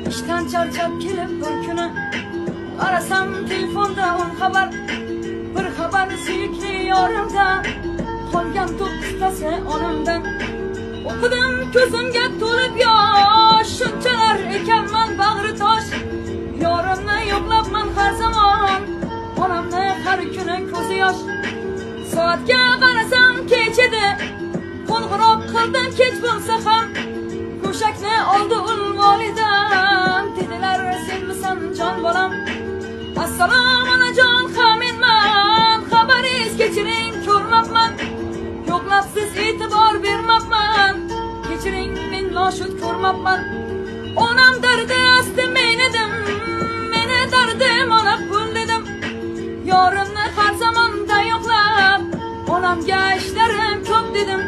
İşten charchab kelib bir kuni qarasam telefonda on xabar, bir xabar suyukli yorimdan, qolgan to'qqiztasi onamdan. O'qidim ko'zimga to'lib yosh, shunchalar ekanman bag'ri tosh. Yorimni yo'qlabman har zamon, onamni har kuni ko'zi yosh. Soatga qarasam kech edi, qo'ng'iroq qildim kech bo'lsa ham. Go'shakni oldi ul volidam, dedilar senmisan jon bolam. Assalomu onajon, ha menman, xabaringiz kechiring ko'rmabman. Yo'qlab siz e'tibor bermabman, kechiring men noshud ko'rmabman. Onam dardi asti men edim, meni dardim ona pul dedim. Yorimni har zamonda yo'qlab, onamga ishlarim ko'p dedim.